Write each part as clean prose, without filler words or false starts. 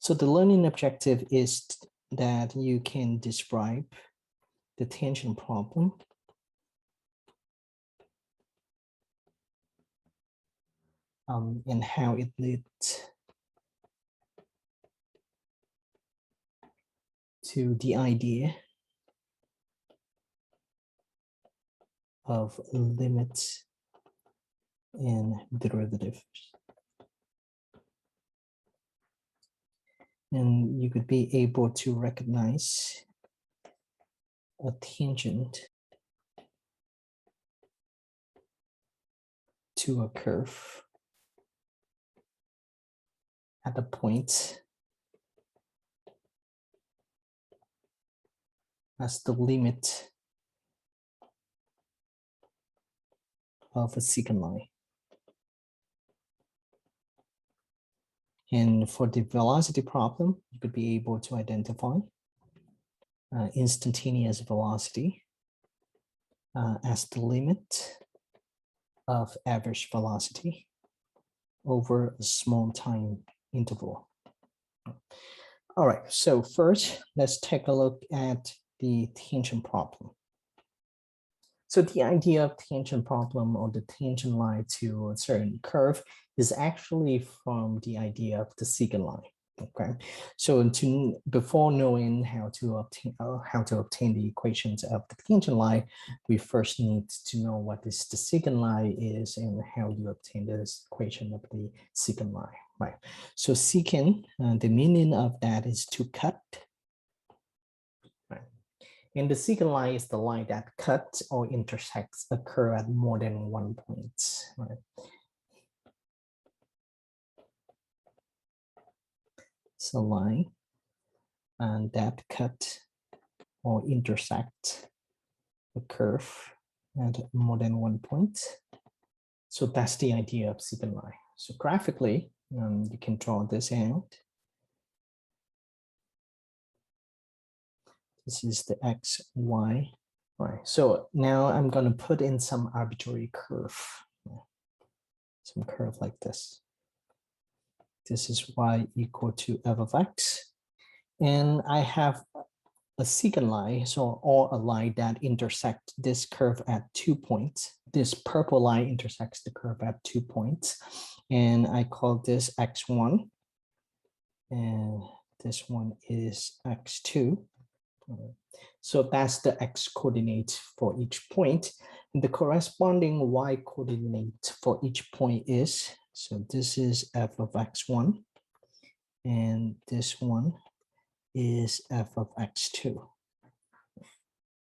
So the learning objective is that you can describe the tangent problem and how it leads to the idea of limits and derivatives. And you could be able to recognize a tangent to a curve at a point as the limit of a secant line. And for the velocity problem, you could be able to identify instantaneous velocity as the limit of average velocity over a small time interval. All right, so first, let's take a look at the tangent problem. So the idea of tangent problem or the tangent line to a certain curve is actually from the idea of the secant line. Okay, so before knowing how to obtain the equations of the tangent line, we first need to know what this the secant line is and how you obtain this equation of the secant line. Right. So secant, the meaning of that is to cut. Right. And the secant line is the line that cuts or intersects a curve at more than one point. Right. It's a line and that cut or intersect a curve at more than one point. So that's the idea of secant line. So graphically, you can draw this out. This is the x, y. All right, so now I'm going to put in some arbitrary curve, some curve like this. This is y equal to f of x. And I have a secant line, or a line that intersects this curve at 2 points. This purple line intersects the curve at 2 points. And I call this x1. And this one is x2. So that's the x coordinate for each point. And the corresponding y coordinate for each point is, so this is f of x1. And this one is f of x2.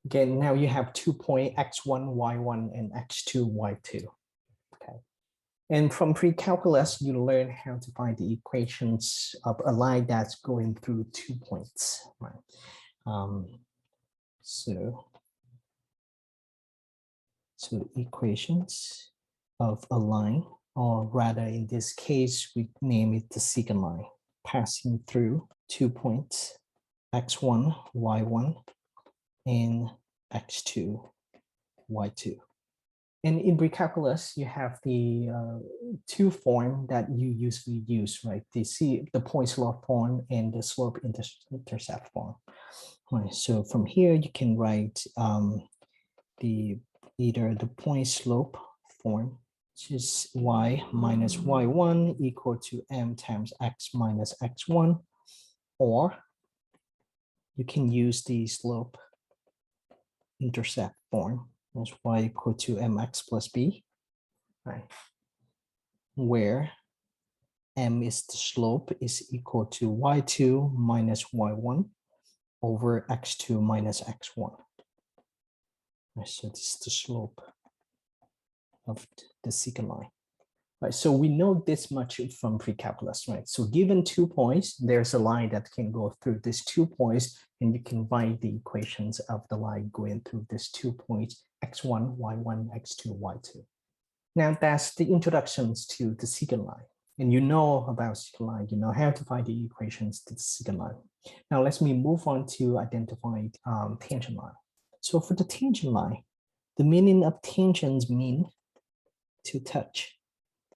Okay, now you have 2 points, x1, y1, and x2, y2. Okay. And from pre-calculus, you learn how to find the equations of a line that's going through 2 points. Right. So equations of a line, or rather in this case, we name it the secant line, passing through 2 points, x1, y1, and x2, y2. And in pre-calculus, you have the two form that you usually use, right? The point slope form and the slope intercept form. Right, so from here, you can write either the point slope form, which is y minus y1 equal to m times x minus x1, or you can use the slope intercept form, as y equal to mx plus b, right? Where m is the slope is equal to y2 minus y1 over x2 minus x1. Right, so this is the slope of the secant line. Right, so we know this much from pre-calculus, right? So given 2 points, there's a line that can go through these 2 points, and you can write the equations of the line going through these 2 points, x1, y1, x2, y2. Now that's the introductions to the secant line. And you know about secant line, you know how to find the equations to the secant line. Now let's move on to identify tangent line. So for the tangent line, the meaning of tangents mean to touch.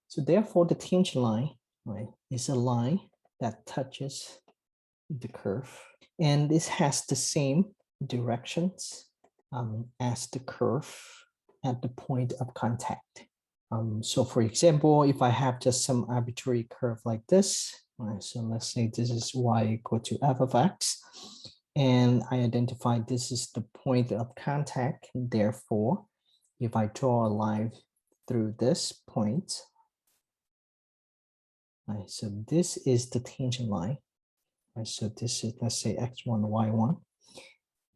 So therefore, the tangent line, right, is a line that touches the curve. And this has the same directions as the curve at the point of contact. So for example, if I have just some arbitrary curve like this, right, so let's say this is y equal to f of x, and I identify this is the point of contact. And therefore, if I draw a line through this point, right, so this is the tangent line. Right, so this is, let's say, x1, y1.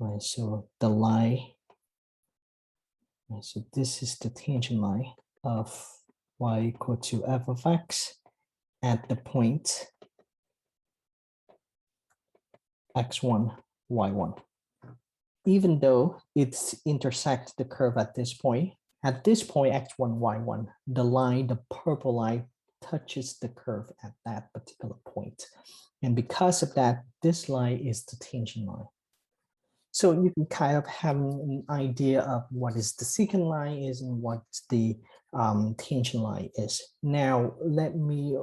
Right, so the line, right, so this is the tangent line of y equal to f of x at the point x1, y1. Even though it's intersect the curve at this point, x1, y1, the line, the purple line, touches the curve at that particular point. And because of that, this line is the tangent line. So you can kind of have an idea of what is the secant line is and what the tangent line is. Now, let me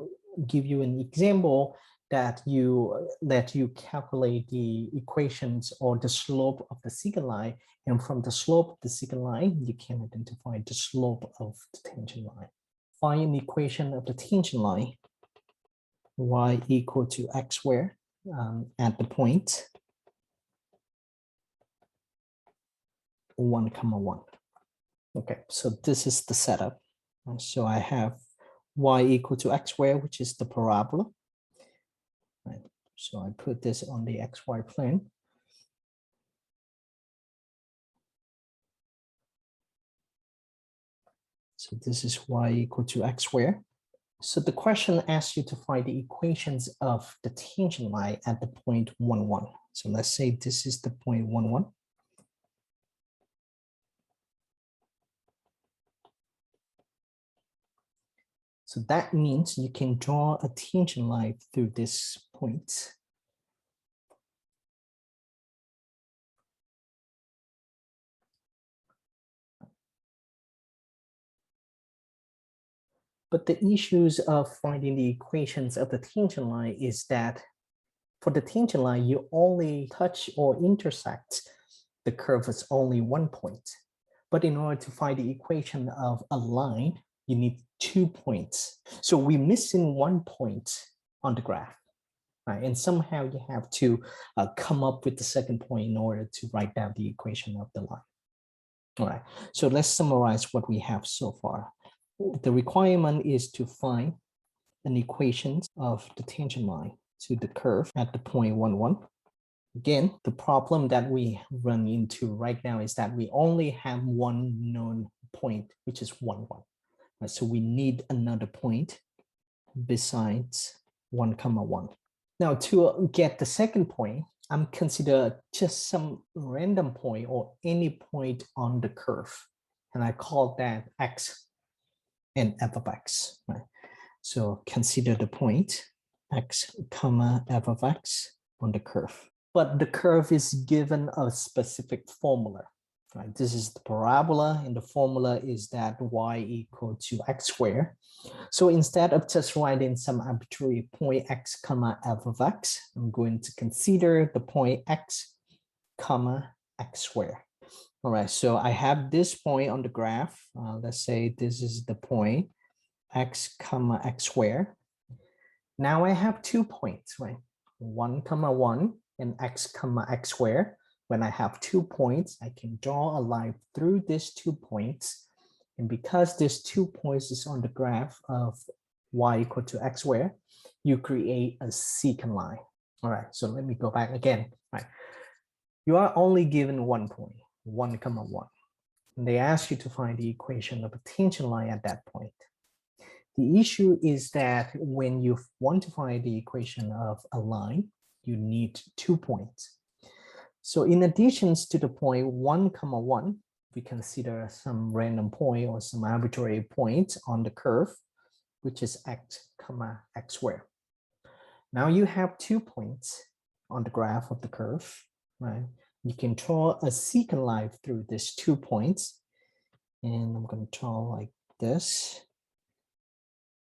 give you an example that you calculate the equations or the slope of the secant line. And from the slope of the secant line, you can identify the slope of the tangent line. Find an equation of the tangent line, y equal to x squared at the point 1, 1. Okay, so this is the setup. So I have y equal to x squared, which is the parabola. Right. So I put this on the xy plane. So this is y equal to x squared. So the question asks you to find the equations of the tangent line at the point 1, 1. So let's say this is the point 1, 1. So that means you can draw a tangent line through this point. But the issues of finding the equations of the tangent line is that for the tangent line, you only touch or intersect the curve is only one point. But in order to find the equation of a line, you need 2 points. So we're missing 1 point on the graph, right? And somehow you have to come up with the second point in order to write down the equation of the line. All right, so let's summarize what we have so far. The requirement is to find an equation of the tangent line to the curve at the point 1, 1. Again, the problem that we run into right now is that we only have one known point, which is 1, 1. Right, so we need another point besides 1, 1. Now, to get the second point, I'm consider just some random point or any point on the curve. And I call that x and f of x. Right? So consider the point x comma f of x on the curve. But the curve is given a specific formula. Right? This is the parabola, and the formula is that y equal to x squared. So instead of just writing some arbitrary point x comma f of x, I'm going to consider the point x comma x squared. All right, so I have this point on the graph. Let's say this is the point x comma x squared. Now I have 2 points, right? 1, 1 and x comma x squared. When I have 2 points, I can draw a line through these 2 points. And because this 2 points is on the graph of y equal to x squared, you create a secant line. All right, so let me go back again. Right. You are only given 1 point, 1, 1. And they ask you to find the equation of a tangent line at that point. The issue is that when you want to find the equation of a line, you need 2 points. So in addition to the point 1, 1, we consider some random point or some arbitrary point on the curve, which is x comma x squared. Now you have 2 points on the graph of the curve, right? You can draw a secant line through these 2 points. And I'm going to draw like this.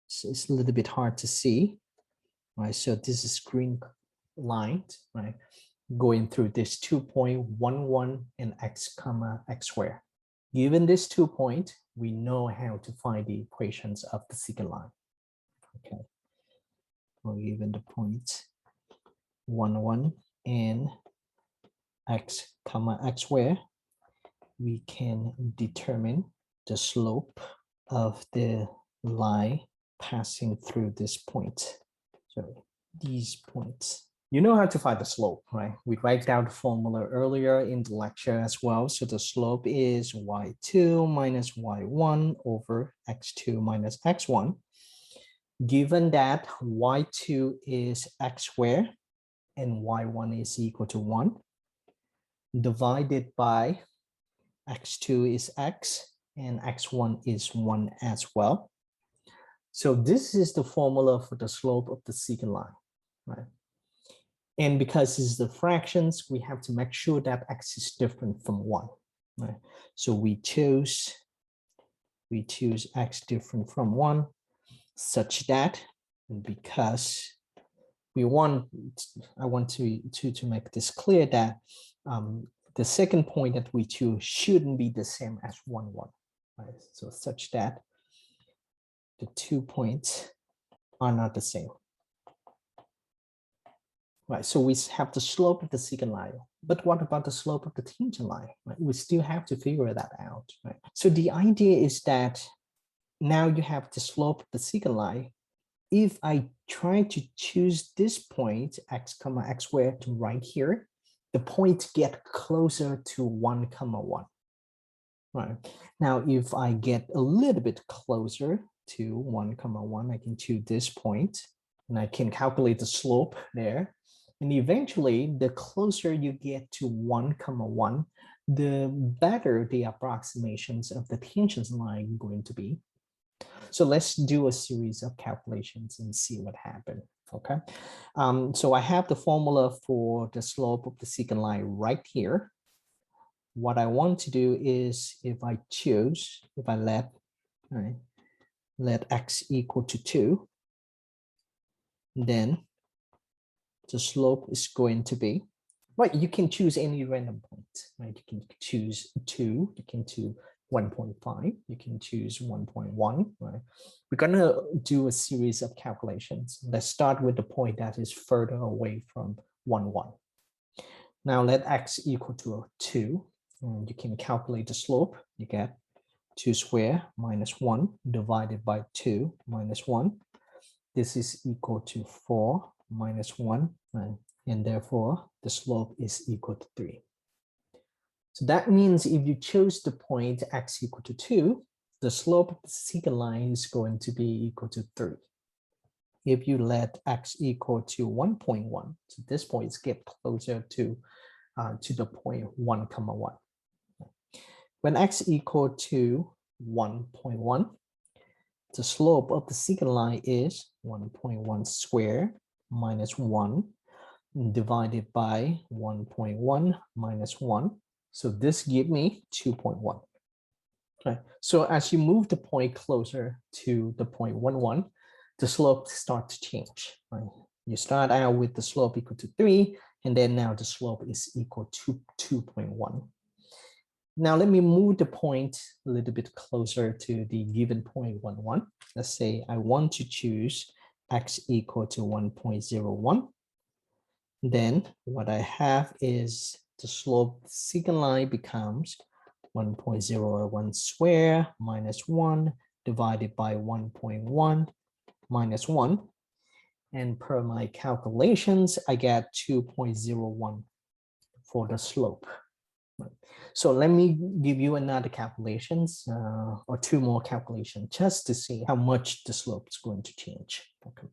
So it's a little bit hard to see. right? So this is green line, right? Going through this 2.11 and x comma x squared. Given this 2 point, we know how to find the equations of the secant line. Okay. Well, given the point 1, and x comma x squared, we can determine the slope of the line passing through this point. So these points. You know how to find the slope, right? We write down the formula earlier in the lecture as well. So the slope is y2 minus y1 over x2 minus x1. Given that y2 is x squared and y1 is equal to 1, divided by x2 is x and x1 is 1 as well. So this is the formula for the slope of the secant line, right? And because this is the fractions, we have to make sure that x is different from 1, right? So we choose x different from 1 such that, because I want to make this clear that the second point that we choose shouldn't be the same as 1, 1, right? So such that the 2 points are not the same. Right, so we have the slope of the secant line, but what about the slope of the tangent line? Right? We still have to figure that out. Right? So the idea is that now you have the slope of the secant line. If I try to choose this point, x comma x squared, to right here, the points get closer to 1 comma 1. Right. Now, if I get a little bit closer to 1 comma 1, I can choose this point, and I can calculate the slope there. And eventually, the closer you get to 1 comma 1, the better the approximations of the tangent line are going to be. So let's do a series of calculations and see what happened. Okay. So I have the formula for the slope of the secant line right here. What I want to do is, if I let x equal to 2, then the slope is going to be, right, you can choose any random point, right? You can choose 2, you can choose 1.5, you can choose 1.1, right? We're gonna do a series of calculations. Let's start with the point that is further away from 1, 1. Now let x equal to 2, and you can calculate the slope. You get 2 squared minus 1 divided by 2 minus 1. This is equal to 4 minus 1, right? And therefore the slope is equal to 3. So that means if you choose the point x equal to 2, the slope of the secant line is going to be equal to 3. If you let x equal to 1.1, so this point get closer to the point 1 comma 1. When x equal to 1.1, the slope of the secant line is 1.1 squared minus 1 divided by 1.1 minus 1. So this gives me 2.1. Okay. So as you move the point closer to the point 1, the slope starts to change. Right? You start out with the slope equal to 3, and then now the slope is equal to 2.1. Now let me move the point a little bit closer to the given point 1. Let's say I want to choose x equal to 1.01. Then what I have is the slope secant line becomes 1.01 squared minus 1 divided by 1.1 minus 1. And per my calculations, I get 2.01 for the slope. So let me give you another calculations or 2 more calculations just to see how much the slope is going to change. Okay.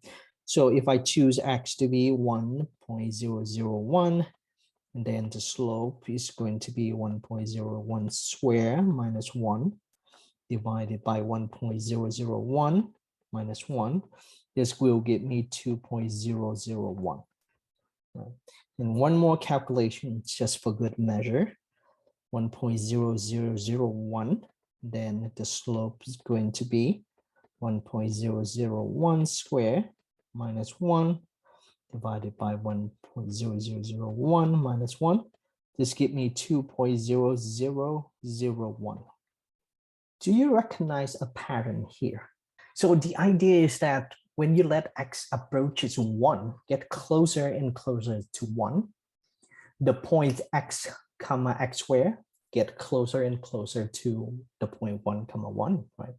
So if I choose x to be 1.001, and then the slope is going to be 1.01 squared minus 1 divided by 1.001 minus 1. This will give me 2.001. Right. And one more calculation just for good measure. 1.0001, then the slope is going to be 1.001 squared minus 1 divided by 1.0001 minus 1. This gives me 2.0001. Do you recognize a pattern here? So the idea is that when you let x approaches 1, get closer and closer to 1, the point x comma x squared get closer and closer to the point 1 comma 1, right?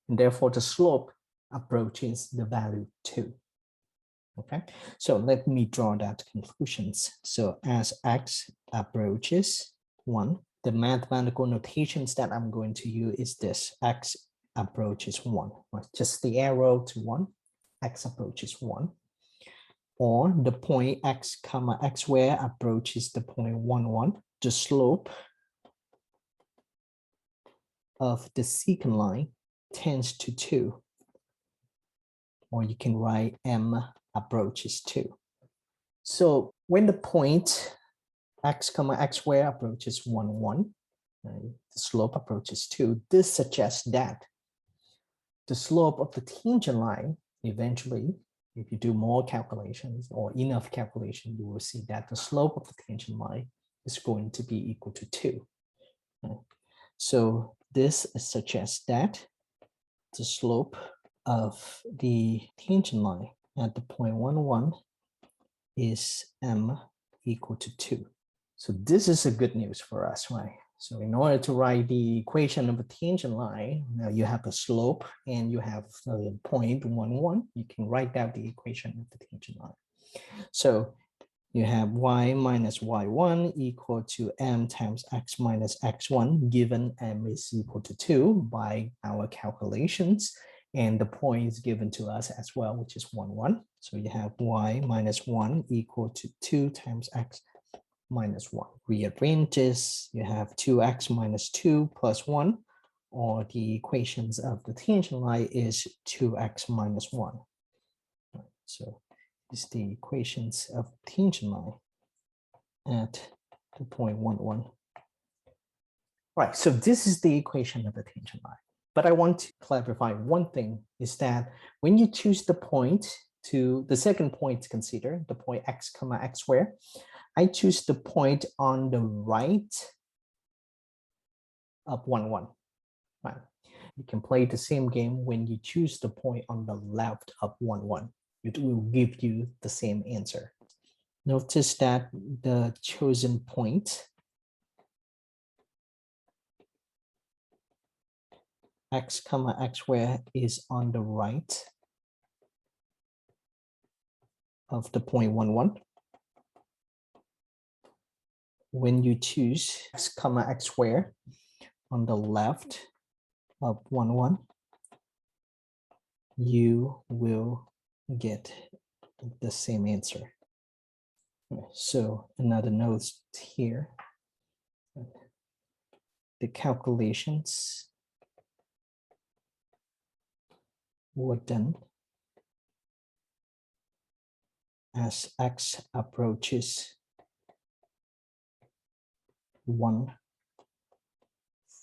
And therefore the slope approaches the value 2. Okay, so let me draw that conclusions. So as x approaches 1, the mathematical notations that I'm going to use is this: x approaches 1, right? Just the arrow to 1, x approaches 1. Or the point x comma x squared approaches the point 1, 1. The slope of the secant line tends to 2. Or you can write m approaches 2. So when the point x comma x squared approaches 1, 1, right, the slope approaches 2, this suggests that the slope of the tangent line eventually, if you do more calculations or enough calculation, you will see that the slope of the tangent line is going to be equal to 2. Right? So this suggests that the slope of the tangent line at the point 1, 1 is m equal to 2. So this is a good news for us, right? So in order to write the equation of a tangent line, now you have a slope and you have a point 1, 1. You can write down the equation of the tangent line. So you have y minus y1 equal to m times x minus x1, given m is equal to 2 by our calculations. And the point is given to us as well, which is 1, 1. So you have y minus 1 equal to 2 times x minus 1. Rearrange this, you have 2x minus 2 plus 1, or the equations of the tangent line is 2x minus 1. So it's the equations of tangent line at the point 1, 1. Right, so this is the equation of the tangent line. But I want to clarify one thing, is that when you choose the point to, the second point to consider, the point x comma x squared, I choose the point on the right of 1, 1. Right. You can play the same game when you choose the point on the left of 1, 1. It will give you the same answer. Notice that the chosen point x comma x squared is on the right of the point 1, 1. When you choose x comma x squared on the left of 1, 1, you will get the same answer. So another note here, the calculations were done as x approaches 1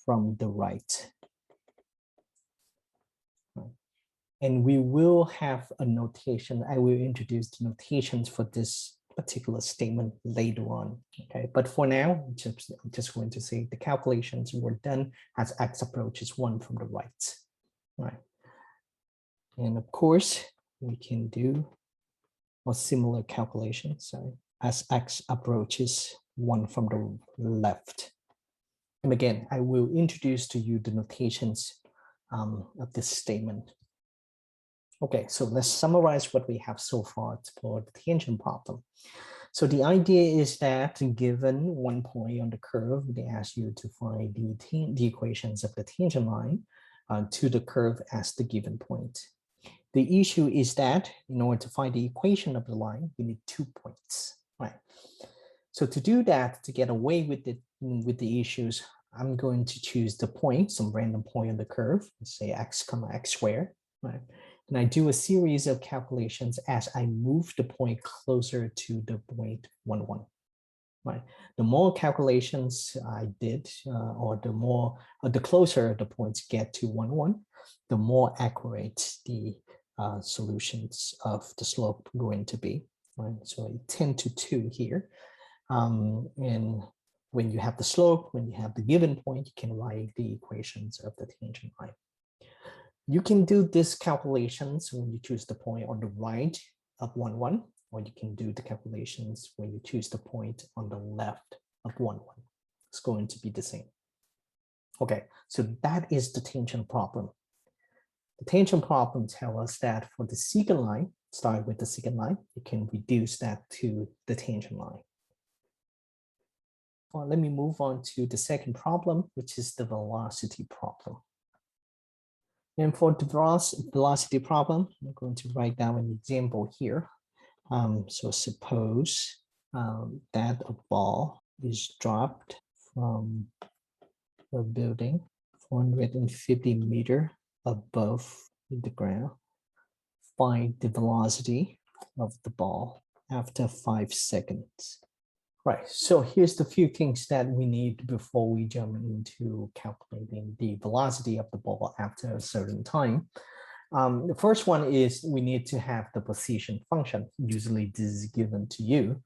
from the right. And we will have a notation. I will introduce the notations for this particular statement later on. Okay, but for now, I'm just going to say the calculations were done as x approaches 1 from the right. Right. And of course, we can do a similar calculation. So as x approaches 1 from the left. And again, I will introduce to you the notations of this statement. Okay, so let's summarize what we have so far for the tangent problem. So the idea is that given one point on the curve, they ask you to find the equations of the tangent line to the curve as the given point. The issue is that in order to find the equation of the line, we need 2 points, right? So to do that, to get away with the issues, I'm going to choose the point, some random point on the curve, let's say x comma x squared, right? And I do a series of calculations as I move the point closer to the point 1, 1. Right. The more calculations I did, or the closer the points get to 1, 1, the more accurate the solutions of the slope going to be. right? So 10 to 2 here. And when you have the slope, when you have the given point, you can write the equations of the tangent line. You can do this calculations when you choose the point on the right of 1, 1, or you can do the calculations when you choose the point on the left of 1, 1. It's going to be the same. Okay, so that is the tangent problem. The tangent problem tells us that for the secant line, start with the secant line, you can reduce that to the tangent line. Well, let me move on to the second problem, which is the velocity problem. And for the velocity problem, I'm going to write down an example here. So suppose that a ball is dropped from a building 450 meters above the ground. Find the velocity of the ball after 5 seconds. Right, so here's the few things that we need before we jump into calculating the velocity of the ball after a certain time. The first one is we need to have the position function. Usually this is given to you.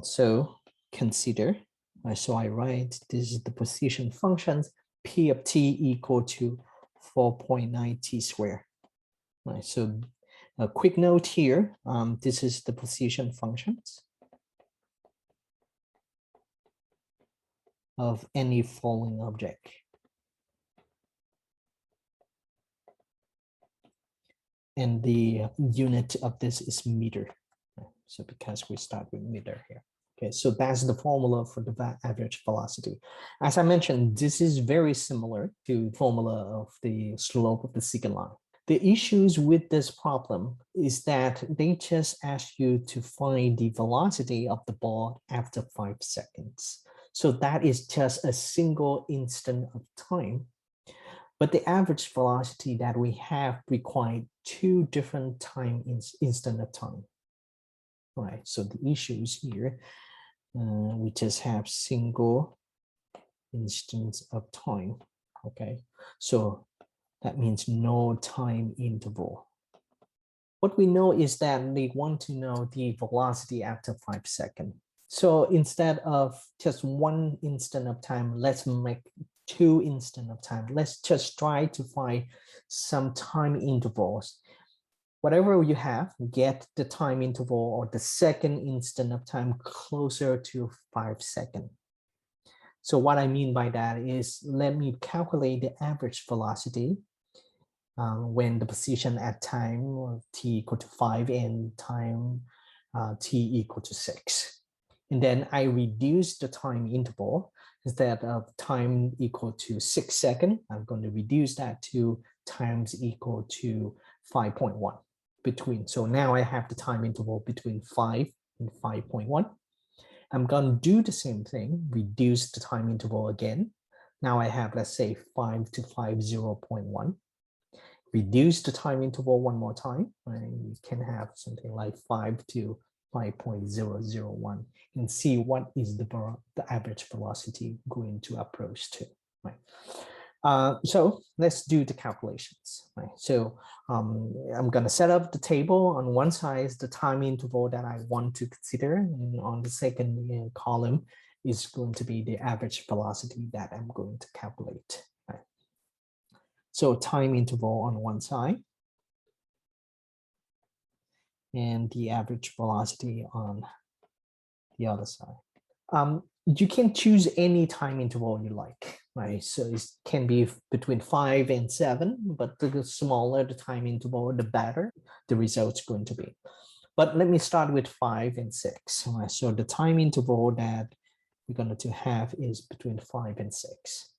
So consider, so I write this is the position functions, P of t equal to 4.9 t squared. Right, so a quick note here, this is the position functions of any falling object. And the unit of this is meter. So because we start with meter here. Okay, so that's the formula for the average velocity. As I mentioned, this is very similar to the formula of the slope of the secant line. The issues with this problem is that they just ask you to find the velocity of the ball after 5 seconds. So that is just a single instant of time. But the average velocity that we have required 2 different time instant of time. All right, so the issues here, we just have single instance of time. Okay, so that means no time interval. What we know is that we want to know the velocity after 5 seconds. So instead of just 1 instant of time, let's make 2 instant of time. Let's just try to find some time intervals. Whatever you have, get the time interval or the second instant of time closer to 5 seconds. So what I mean by that is let me calculate the average velocity when the position at time t equal to 5 and time t equal to 6. And then I reduce the time interval. Instead of time equal to 6 seconds, I'm going to reduce that to times equal to 5.1 between. So now I have the time interval between 5 and 5.1. I'm going to do the same thing, reduce the time interval again. Now I have, let's say, 5 to 50.1. Reduce the time interval one more time. Right? You can have something like 5 to 5.001 and see what is the average velocity going to approach to. Right? So let's do the calculations. Right? So I'm going to set up the table. On one side is the time interval that I want to consider, and on the second column is going to be the average velocity that I'm going to calculate. Right? So time interval on one side and the average velocity on the other side. You can choose any time interval you like, right? So it can be between 5 and 7, but the smaller the time interval, the better the result's going to be. But let me start with 5 and 6. Right? So the time interval that we're going to have is between 5 and 6.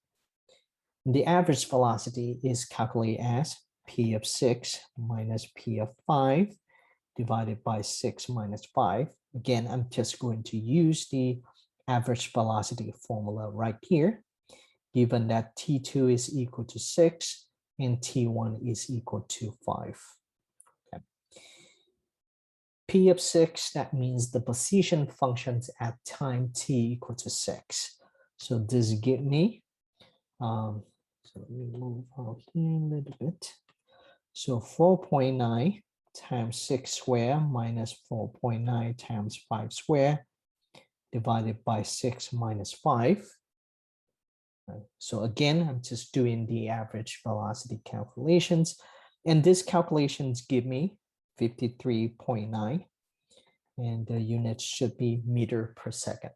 The average velocity is calculated as P of 6 minus P of 5 divided by 6 minus 5. Again, I'm just going to use the average velocity formula right here, given that T2 is equal to 6 and T1 is equal to 5. Okay. P of 6, that means the position functions at time t equal to 6. So this gives me, so let me move out here a little bit. So 4.9 times 6 square minus 4.9 times 5 square divided by 6 minus 5. So again, I'm just doing the average velocity calculations, and these calculations give me 53.9, and the units should be meter per second.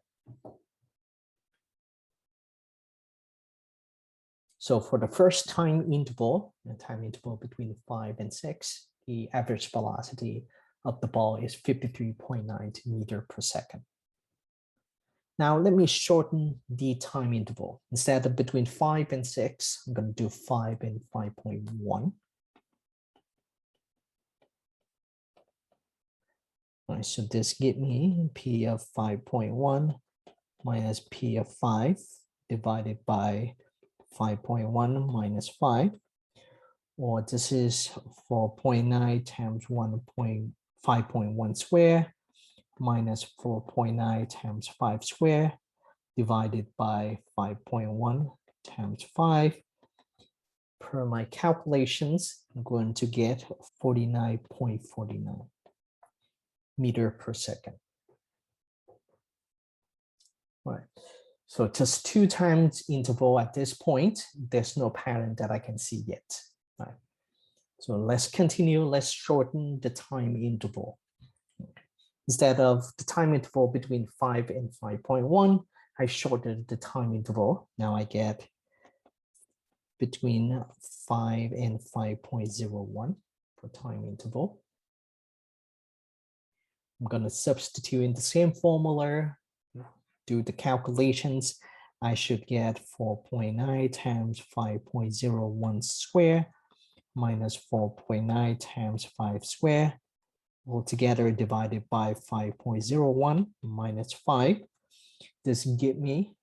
So for the first time interval, the time interval between 5 and 6, the average velocity of the ball is 53.9 meter per second. Now let me shorten the time interval. Instead of between 5 and 6, I'm going to do 5 and 5.1. All right, so this gives me P of 5.1 minus P of 5 divided by 5.1 minus 5. Or this is 4.9 times 5.1 square minus 4.9 times 5 square divided by 5.1 times 5. Per my calculations, I'm going to get 49.49 meter per second. Right. So just 2 times interval at this point. There's no pattern that I can see yet. Right. So let's continue. Let's shorten the time interval. Instead of the time interval between 5 and 5.1, I shortened the time interval. Now I get between 5 and 5.01 for time interval. I'm going to substitute in the same formula, do the calculations. I should get 4.9 times 5.01 square minus 4.9 times 5 square, altogether divided by 5.01 minus 5. This gives me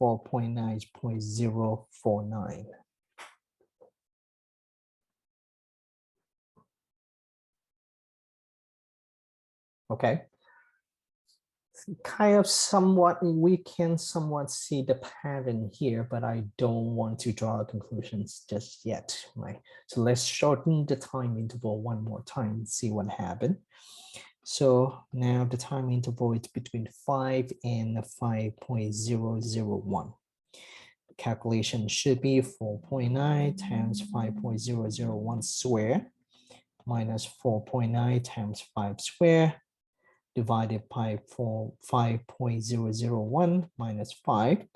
4.9.049. Okay. Kind of somewhat, we can somewhat see the pattern here, but I don't want to draw conclusions just yet, right? So let's shorten the time interval one more time and see what happened. So now the time interval is between 5 and 5.001. The calculation should be 4.9 times 5.001 square minus 4.9 times 5 square divided by 5.001 minus 5.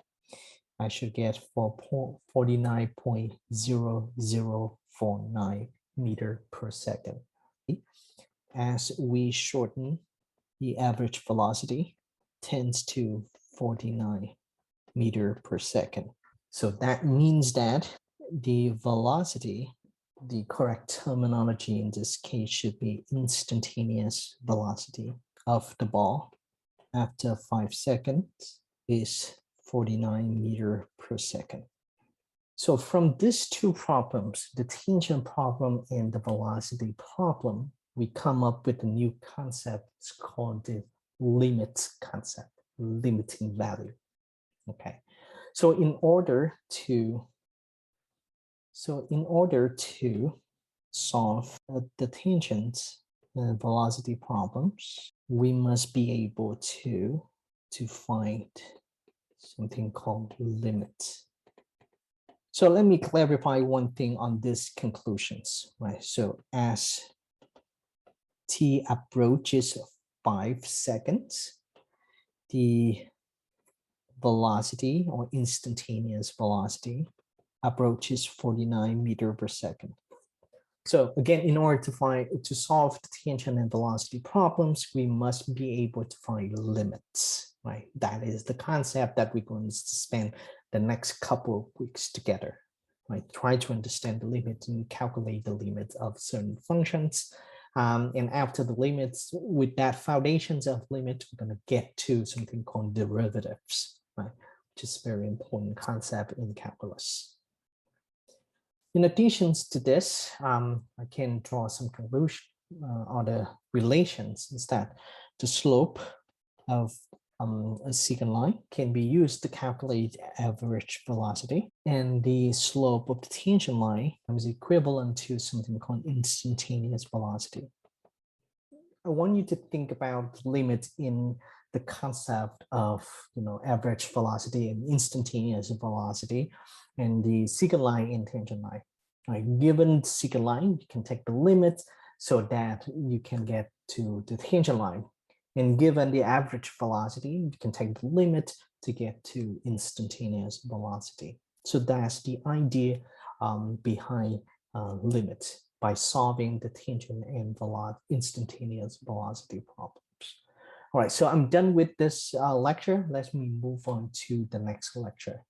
I should get 49.0049 meter per second. As we shorten, the average velocity tends to 49 meter per second. So that means that the velocity, the correct terminology in this case should be instantaneous velocity of the ball after 5 seconds is 49 meter per second. So from these two problems, the tangent problem and the velocity problem, we come up with a new concept. It's called the limit concept, limiting value. Okay, so in order to solve the tangent and velocity problems, we must be able to find something called limit. So let me clarify one thing on these conclusions, right? So as t approaches 5 seconds, the velocity or instantaneous velocity approaches 49 meter per second. So again, in order to solve the tangent and velocity problems, we must be able to find limits, right? That is the concept that we're going to spend the next couple of weeks together, right? Try to understand the limit and calculate the limits of certain functions. And after the limits, with that foundations of limits, we're going to get to something called derivatives, right? Which is a very important concept in calculus. In addition to this, I can draw some conclusion or the relations instead. The slope of a secant line can be used to calculate average velocity, and the slope of the tangent line is equivalent to something called instantaneous velocity. I want you to think about limits in the concept of average velocity and instantaneous velocity, and the secant line and tangent line. Right? Given secant line, you can take the limit so that you can get to the tangent line. And given the average velocity, you can take the limit to get to instantaneous velocity. So that's the idea behind limit by solving the tangent and instantaneous velocity problems. All right, so I'm done with this lecture. Let me move on to the next lecture.